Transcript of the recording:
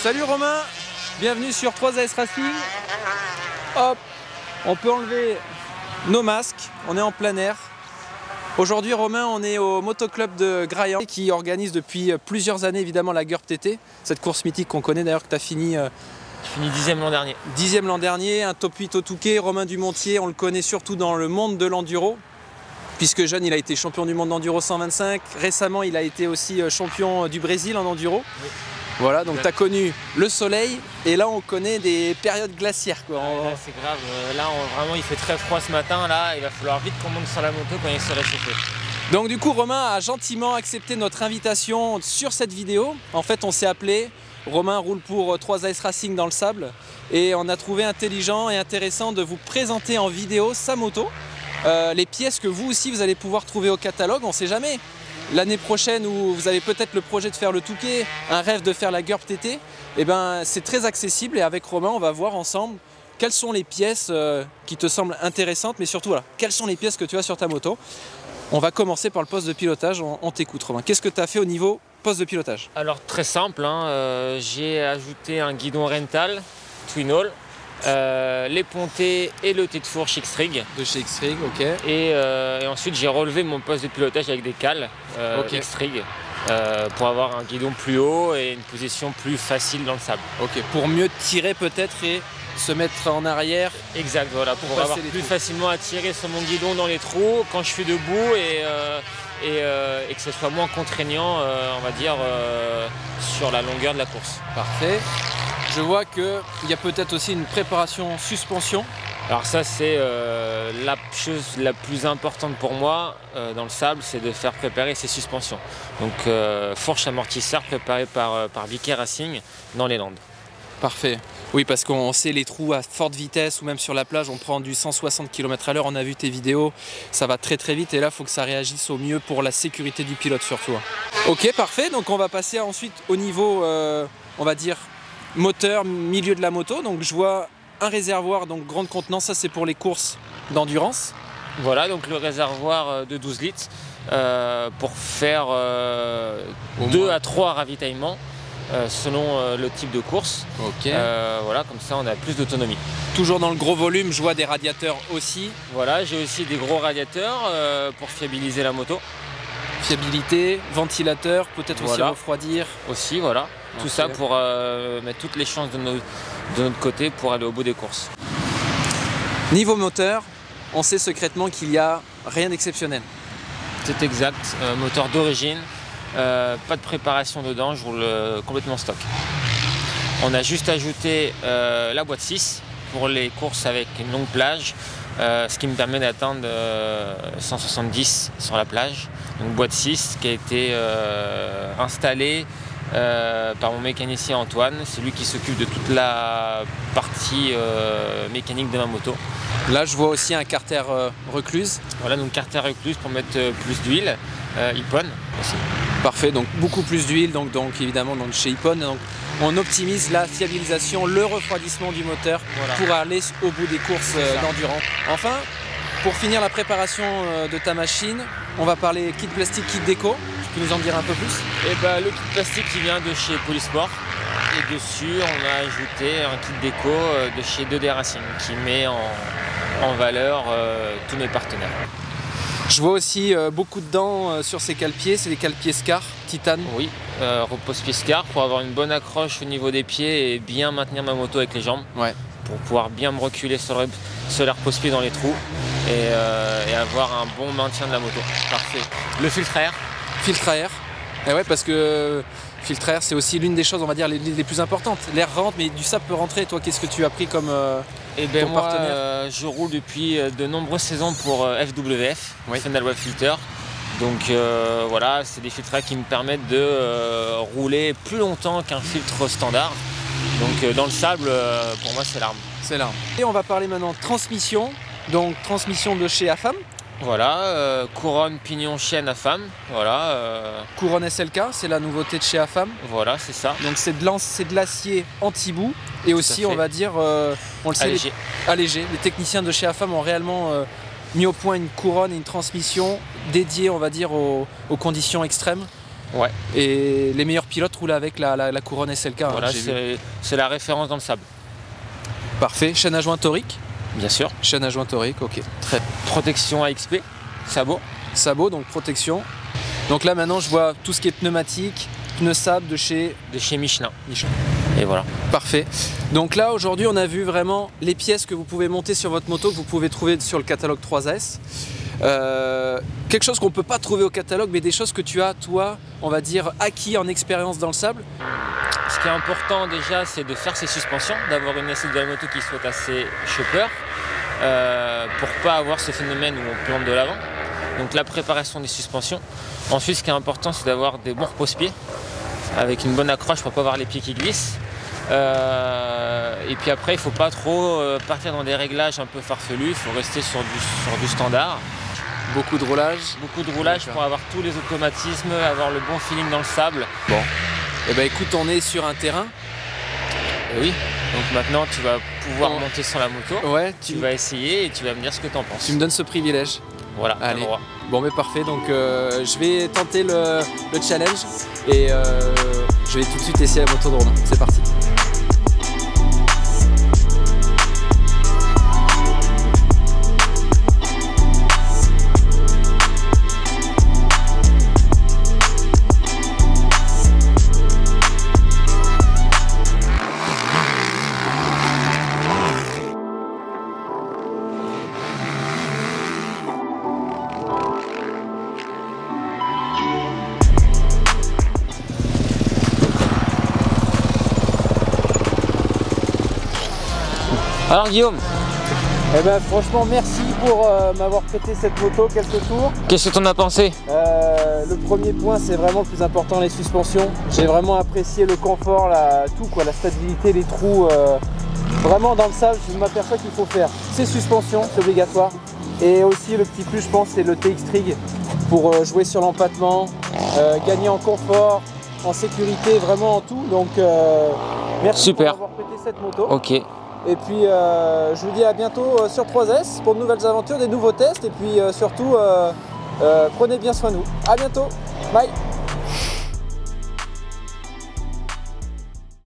Salut Romain, bienvenue sur 3AS Racing. Hop, on peut enlever nos masques, on est en plein air. Aujourd'hui Romain, on est au motoclub de Graillan qui organise depuis plusieurs années évidemment la GURP TT, cette course mythique qu'on connaît d'ailleurs, que tu as fini... Je finis 10e l'an dernier. 10e l'an dernier, un top 8 au Touquet. Romain Dumontier, on le connaît surtout dans le monde de l'enduro, puisque jeune il a été champion du monde d'enduro 125. Récemment il a été aussi champion du Brésil en enduro. Oui. Voilà, donc tu as connu le soleil et là on connaît des périodes glaciaires, quoi. Ouais, là c'est grave, là vraiment il fait très froid ce matin, là il va falloir vite qu'on monte sur la moto quand il se réchauffe. Donc du coup Romain a gentiment accepté notre invitation sur cette vidéo. En fait on s'est appelé, Romain roule pour 3AS Racing dans le sable et on a trouvé intelligent et intéressant de vous présenter en vidéo sa moto, les pièces que vous aussi vous allez pouvoir trouver au catalogue, on ne sait jamais. L'année prochaine où vous avez peut-être le projet de faire le Touquet, un rêve de faire la GURP TT, eh ben, c'est très accessible et avec Romain on va voir ensemble quelles sont les pièces qui te semblent intéressantes, mais surtout voilà, quelles sont les pièces que tu as sur ta moto. On va commencer par le poste de pilotage, on t'écoute Romain. Qu'est-ce que tu as fait au niveau poste de pilotage? Alors très simple, hein, j'ai ajouté un guidon rental, Twin Hall, les pontées et le T de fourche X-Rig. De chez X-Rig, ok. Et ensuite j'ai relevé mon poste de pilotage avec des cales okay. X-Rig pour avoir un guidon plus haut et une position plus facile dans le sable. Ok, pour mieux tirer peut-être et se mettre en arrière. Exact, voilà, pour avoir plus facilement à tirer sur mon guidon dans les trous quand je suis debout et que ce soit moins contraignant, on va dire, sur la longueur de la course. Parfait. Je vois qu'il y a peut-être aussi une préparation suspension. Alors ça c'est la chose la plus importante pour moi dans le sable, c'est de faire préparer ses suspensions. Donc fourche amortisseur préparé par Vickey Racing dans les Landes. Parfait. Oui, parce qu'on sait les trous à forte vitesse ou même sur la plage on prend du 160 km/h, on a vu tes vidéos, ça va très très vite et là il faut que ça réagisse au mieux pour la sécurité du pilote surtout. Ok, parfait, donc on va passer ensuite au niveau, on va dire, moteur, milieu de la moto. Donc je vois un réservoir, donc grande contenance, ça c'est pour les courses d'endurance. Voilà, donc le réservoir de 12 litres pour faire 2 à 3 ravitaillements selon le type de course. Ok. Voilà, comme ça on a plus d'autonomie. Toujours dans le gros volume, je vois des radiateurs aussi. Voilà, j'ai aussi des gros radiateurs pour fiabiliser la moto. Fiabilité, ventilateur, peut-être aussi refroidir. Aussi, voilà. Tout ça pour mettre toutes les chances de notre côté pour aller au bout des courses. Niveau moteur, on sait secrètement qu'il n'y a rien d'exceptionnel. C'est exact, moteur d'origine, pas de préparation dedans, je roule complètement stock. On a juste ajouté la boîte 6 pour les courses avec une longue plage, ce qui me permet d'atteindre 170 sur la plage. Donc boîte 6 qui a été installée par mon mécanicien Antoine, c'est lui qui s'occupe de toute la partie mécanique de ma moto. Là je vois aussi un carter recluse. Voilà, donc carter recluse pour mettre plus d'huile, Ippon aussi. Parfait, donc beaucoup plus d'huile, donc évidemment donc chez Ippon. Donc on optimise la fiabilisation, le refroidissement du moteur pour aller au bout des courses d'endurance. Enfin, pour finir la préparation de ta machine, on va parler kit plastique, kit déco. Tu peux nous en dire un peu plus? Et ben, le kit plastique qui vient de chez Polysport. Et dessus, on a ajouté un kit déco de chez 2D Racing qui met en valeur tous mes partenaires. Je vois aussi beaucoup de dents sur ces cale-pieds, c'est des cale-pieds Scar, titane. Oui, repose-pied Scar pour avoir une bonne accroche au niveau des pieds et bien maintenir ma moto avec les jambes. Ouais. Pour pouvoir bien me reculer sur les repose-pieds dans les trous et avoir un bon maintien de la moto. Parfait. Le filtre à air. Filtre à air. Et ouais, parce que filtre à air, c'est aussi l'une des choses, on va dire, les plus importantes. L'air rentre, mais du sable peut rentrer. Toi, qu'est-ce que tu as pris comme partenaire? Je roule depuis de nombreuses saisons pour FWF, Final Wave Filter. Donc voilà, c'est des filtres à air qui me permettent de rouler plus longtemps qu'un filtre standard. Donc dans le sable, pour moi, c'est l'arme. C'est l'arme. Et on va parler maintenant transmission. Donc transmission de chez AFAM. Voilà, couronne, pignon, chaîne AFAM. Voilà. Couronne SLK, c'est la nouveauté de chez AFAM. Voilà, c'est ça. Donc c'est de l'acier anti-boue et aussi, on va dire, on le sait, allégé. Les techniciens de chez AFAM ont réellement mis au point une couronne et une transmission dédiée, on va dire, aux conditions extrêmes. Ouais. Et les meilleurs pilotes roulent avec la couronne SLK. Voilà, c'est la référence dans le sable. Parfait. Chaîne à joint torique? Bien sûr. Chaîne à joint torique, ok. Très. Protection AXP, sabot. Sabot, donc protection. Donc là maintenant je vois tout ce qui est pneumatique, pneus sable de chez Michelin. Et voilà. Parfait. Donc là aujourd'hui on a vu vraiment les pièces que vous pouvez monter sur votre moto, que vous pouvez trouver sur le catalogue 3S. Quelque chose qu'on ne peut pas trouver au catalogue, mais des choses que tu as, toi, on va dire, acquis en expérience dans le sable. Ce qui est important déjà, c'est de faire ses suspensions, d'avoir une assiette de la moto qui soit assez chopper, pour ne pas avoir ce phénomène où on plante de l'avant. Donc la préparation des suspensions. Ensuite, ce qui est important, c'est d'avoir des bons repose-pieds, avec une bonne accroche pour ne pas avoir les pieds qui glissent. Et puis après, il ne faut pas trop partir dans des réglages un peu farfelus, il faut rester sur du standard. Beaucoup de roulage. Beaucoup de roulage pour avoir tous les automatismes, avoir le bon feeling dans le sable. Bon, et ben écoute, on est sur un terrain. Et oui, donc maintenant tu vas pouvoir monter sur la moto, ouais, tu vas essayer et tu vas me dire ce que tu en penses. Tu me donnes ce privilège. Voilà, allez. Droit. Bon mais parfait, donc je vais tenter le challenge et je vais tout de suite essayer la moto de Romain. C'est parti. Alors Guillaume, eh ben franchement merci pour m'avoir prêté cette moto quelques tours. Qu'est-ce que tu en as pensé? Le premier point, c'est vraiment le plus important, les suspensions. J'ai vraiment apprécié le confort, tout quoi, la stabilité, les trous. Vraiment dans le sable, je m'aperçois qu'il faut faire ces suspensions, c'est obligatoire. Et aussi le petit plus, je pense, c'est le TX Trig pour jouer sur l'empattement, gagner en confort, en sécurité, vraiment en tout. Donc merci pour m'avoir prêté cette moto. Ok. Et puis je vous dis à bientôt sur 3S pour de nouvelles aventures, des nouveaux tests. Et puis surtout, prenez bien soin de vous. À bientôt. Bye.